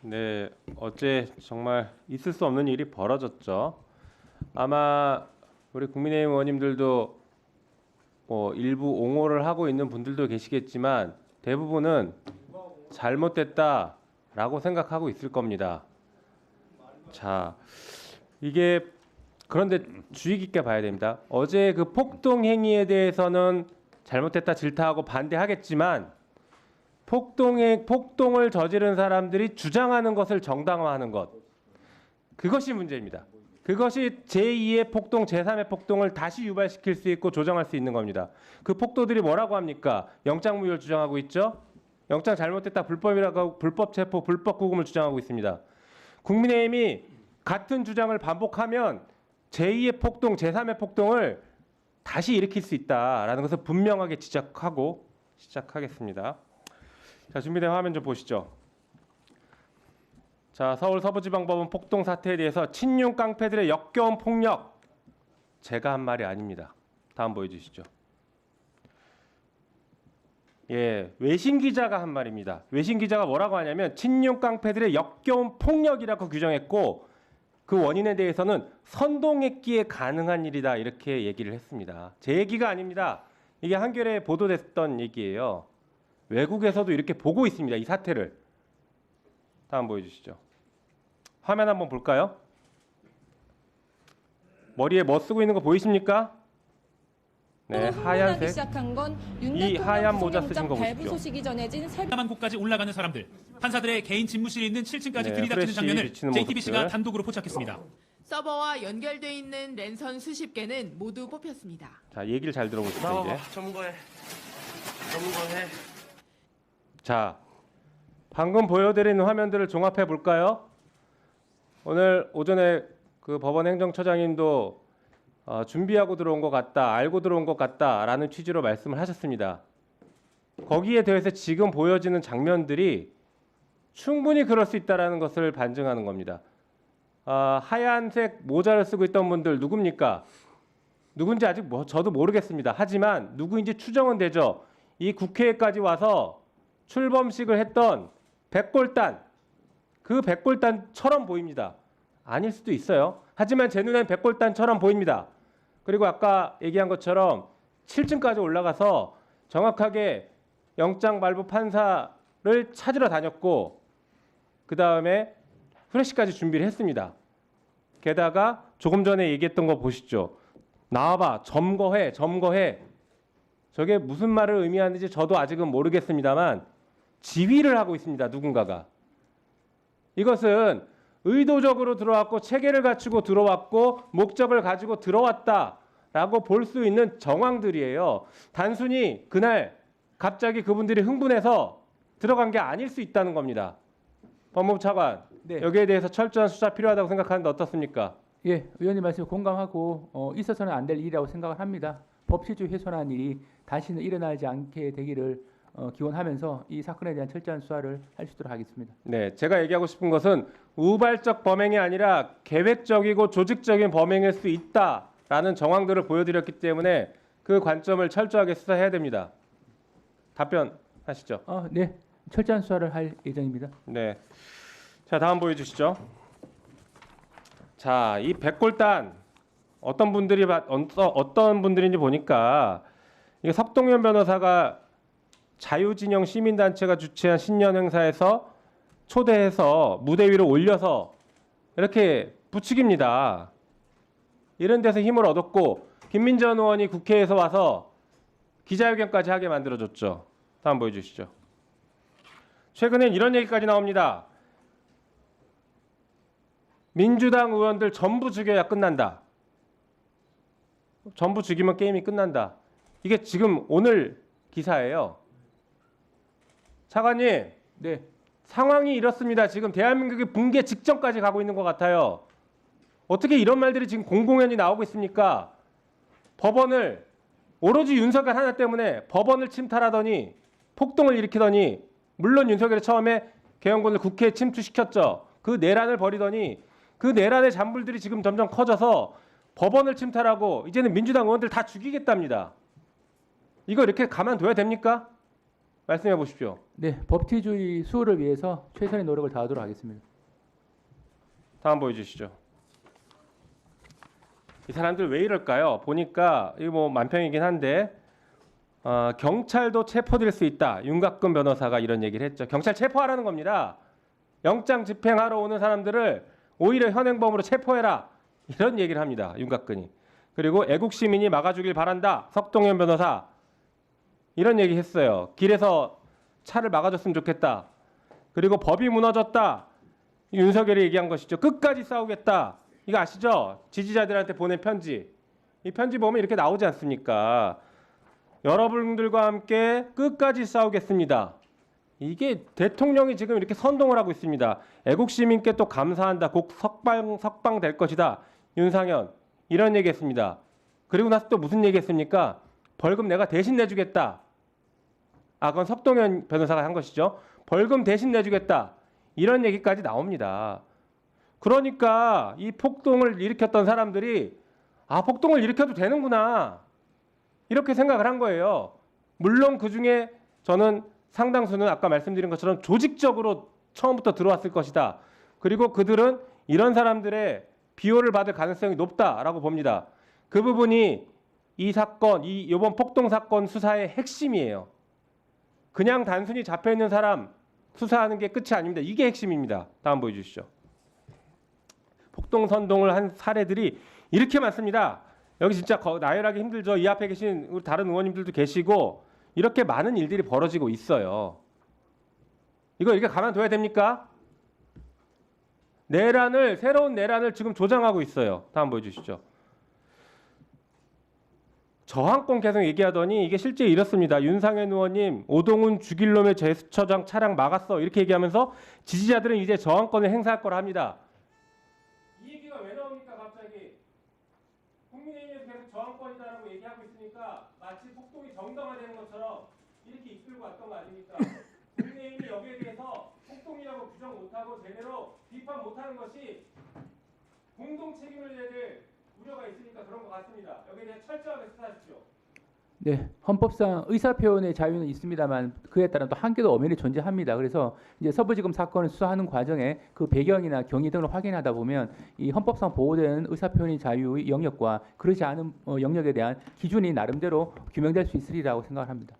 네, 어제 정말 있을 수 없는 일이 벌어졌죠. 아마 우리 국민의힘 의원님들도 뭐 일부 옹호를 하고 있는 분들도 계시겠지만 대부분은 잘못됐다라고 생각하고 있을 겁니다. 자, 이게 그런데 주의 깊게 봐야 됩니다. 어제 그 폭동 행위에 대해서는 잘못됐다 질타하고 반대하겠지만 폭동을 저지른 사람들이 주장하는 것을 정당화하는 것, 그것이 문제입니다. 그것이 제2의 폭동, 제3의 폭동을 다시 유발시킬 수 있고 조정할 수 있는 겁니다. 그 폭도들이 뭐라고 합니까? 영장무효를 주장하고 있죠. 영장 잘못됐다, 불법이라고 하고 불법 체포, 불법 구금을 주장하고 있습니다. 국민의힘이 같은 주장을 반복하면 제2의 폭동, 제3의 폭동을 다시 일으킬 수 있다라는 것을 분명하게 지적하고 시작하겠습니다. 자, 준비된 화면 좀 보시죠. 자, 서울 서부지방법원 폭동 사태에 대해서 친윤 깡패들의 역겨운 폭력, 제가 한 말이 아닙니다. 다음 보여주시죠. 예, 외신 기자가 한 말입니다. 외신 기자가 뭐라고 하냐면 친윤 깡패들의 역겨운 폭력이라고 규정했고 그 원인에 대해서는 선동했기에 가능한 일이다 이렇게 얘기를 했습니다. 제 얘기가 아닙니다. 이게 한겨레에 보도됐던 얘기예요. 외국에서도 이렇게 보고 있습니다. 이 사태를. 다음 보여주시죠. 화면 한번 볼까요? 머리에 뭐 쓰고 있는 거 보이십니까? 네, 하얀색. 시작한 건 이 하얀 모자 쓰신 거 발부 보십시오. 소식이 전해진 사만 곳까지 올라가는 사람들, 판사들의 개인 집무실에 있는 7층까지 네, 들이닥치는 프레시 장면을 비치는 JTBC가 모습들. 단독으로 포착했습니다. 서버와 연결돼 있는 랜선 수십 개는 모두 뽑혔습니다. 자, 얘기를 잘 들어보시죠. 이제. 전문가해. 자, 방금 보여드린 화면들을 종합해 볼까요? 오늘 오전에 그 법원 행정처장님도 준비하고 들어온 것 같다, 알고 들어온 것 같다라는 취지로 말씀을 하셨습니다. 거기에 대해서 지금 보여지는 장면들이 충분히 그럴 수 있다라는 것을 반증하는 겁니다. 하얀색 모자를 쓰고 있던 분들 누굽니까? 누군지 아직 저도 모르겠습니다. 하지만 누구인지 추정은 되죠. 이 국회에까지 와서 출범식을 했던 백골단, 그 백골단처럼 보입니다. 아닐 수도 있어요. 하지만 제 눈엔 백골단처럼 보입니다. 그리고 아까 얘기한 것처럼 7층까지 올라가서 정확하게 영장 발부 판사를 찾으러 다녔고 그 다음에 후레쉬까지 준비를 했습니다. 게다가 조금 전에 얘기했던 거 보시죠. 나와봐, 점거해. 저게 무슨 말을 의미하는지 저도 아직은 모르겠습니다만 지휘를 하고 있습니다. 누군가가. 이것은 의도적으로 들어왔고 체계를 갖추고 들어왔고 목적을 가지고 들어왔다라고 볼 수 있는 정황들이에요. 단순히 그날 갑자기 그분들이 흥분해서 들어간 게 아닐 수 있다는 겁니다. 법무부 차관, 네. 여기에 대해서 철저한 수사 필요하다고 생각하는데 어떻습니까? 예, 의원님 말씀에 공감하고 있어서는 안 될 일이라고 생각을 합니다. 법치주 훼손한 일이 다시는 일어나지 않게 되기를 기원하면서 이 사건에 대한 철저한 수사를 할 수 있도록 하겠습니다. 네, 제가 얘기하고 싶은 것은 우발적 범행이 아니라 계획적이고 조직적인 범행일 수 있다라는 정황들을 보여드렸기 때문에 그 관점을 철저하게 수사해야 됩니다. 답변하시죠. 네, 철저한 수사를 할 예정입니다. 네. 자, 다음 보여주시죠. 자, 이 백골단 어떤 분들인지 보니까 이게 석동현 변호사가 자유진영 시민단체가 주최한 신년 행사에서 초대해서 무대 위로 올려서 이렇게 부추깁니다. 이런 데서 힘을 얻었고 김민전 의원이 국회에서 와서 기자회견까지 하게 만들어줬죠. 다음 보여주시죠. 최근엔 이런 얘기까지 나옵니다. 민주당 의원들 전부 죽여야 끝난다. 전부 죽이면 게임이 끝난다. 이게 지금 오늘 기사예요. 차관님, 네, 상황이 이렇습니다. 지금 대한민국이 붕괴 직전까지 가고 있는 것 같아요. 어떻게 이런 말들이 지금 공공연히 나오고 있습니까? 법원을 오로지 윤석열 하나 때문에 법원을 침탈하더니 폭동을 일으키더니 물론 윤석열이 처음에 개헌군을 국회에 침투시켰죠. 그 내란을 벌이더니 그 내란의 잔불들이 지금 점점 커져서 법원을 침탈하고 이제는 민주당 의원들 다 죽이겠답니다. 이거 이렇게 가만둬야 됩니까? 말씀해 보십시오. 네, 법치주의 수호를 위해서 최선의 노력을 다하도록 하겠습니다. 다음 보여주시죠. 이 사람들 왜 이럴까요? 보니까 이거 뭐 만평이긴 한데 경찰도 체포될 수 있다. 윤곽근 변호사가 이런 얘기를 했죠. 경찰 체포하라는 겁니다. 영장 집행하러 오는 사람들을 오히려 현행범으로 체포해라. 이런 얘기를 합니다. 윤곽근이. 그리고 애국 시민이 막아주길 바란다. 석동현 변호사 이런 얘기 했어요. 길에서 차를 막아줬으면 좋겠다. 그리고 법이 무너졌다. 윤석열이 얘기한 것이죠. 끝까지 싸우겠다. 이거 아시죠? 지지자들한테 보낸 편지. 이 편지 보면 이렇게 나오지 않습니까? 여러분들과 함께 끝까지 싸우겠습니다. 이게 대통령이 지금 이렇게 선동을 하고 있습니다. 애국 시민께 또 감사한다. 곧 석방 될 것이다. 윤상현 이런 얘기했습니다. 그리고 나서 또 무슨 얘기했습니까? 벌금 내가 대신 내주겠다. 그건 석동현 변호사가 한 것이죠. 벌금 대신 내주겠다. 이런 얘기까지 나옵니다. 그러니까 이 폭동을 일으켰던 사람들이 폭동을 일으켜도 되는구나. 이렇게 생각을 한 거예요. 물론 그중에 저는 상당수는 아까 말씀드린 것처럼 조직적으로 처음부터 들어왔을 것이다. 그리고 그들은 이런 사람들의 비호를 받을 가능성이 높다라고 봅니다. 그 부분이 이 사건, 이번 폭동 사건 수사의 핵심이에요. 그냥 단순히 잡혀 있는 사람 수사하는 게 끝이 아닙니다. 이게 핵심입니다. 다음 보여주시죠. 폭동 선동을 한 사례들이 이렇게 많습니다. 여기 진짜 나열하기 힘들죠. 이 앞에 계신 우리 다른 의원님들도 계시고 이렇게 많은 일들이 벌어지고 있어요. 이거 이렇게 가만둬야 됩니까? 새로운 내란을 지금 조장하고 있어요. 다음 보여주시죠. 저항권 계속 얘기하더니 이게 실제 이렇습니다. 윤상현 의원님 오동훈 죽일 놈의 제스처장 차량 막았어 이렇게 얘기하면서 지지자들은 이제 저항권을 행사할 거라 합니다. 이 얘기가 왜 나옵니까 갑자기? 국민의힘에서 계속 저항권이다라고 얘기하고 있으니까 마치 폭동이 정당화되는 것처럼 이렇게 이끌고 왔던 거 아닙니까? 국민의힘이 여기에 대해서 폭동이라고 규정 못하고 제대로 비판 못하는 것이 공동 책임을 져야 될 우려가 있으니까 그런 것 같습니다. 여기에 대해 철저하게 수사하십시오. 네, 헌법상 의사표현의 자유는 있습니다만 그에 따른 또 한계도 엄연히 존재합니다. 그래서 이제 서부지검 사건을 수사하는 과정에 그 배경이나 경위 등을 확인하다 보면 이 헌법상 보호되는 의사표현의 자유의 영역과 그렇지 않은 영역에 대한 기준이 나름대로 규명될 수 있으리라고 생각을 합니다.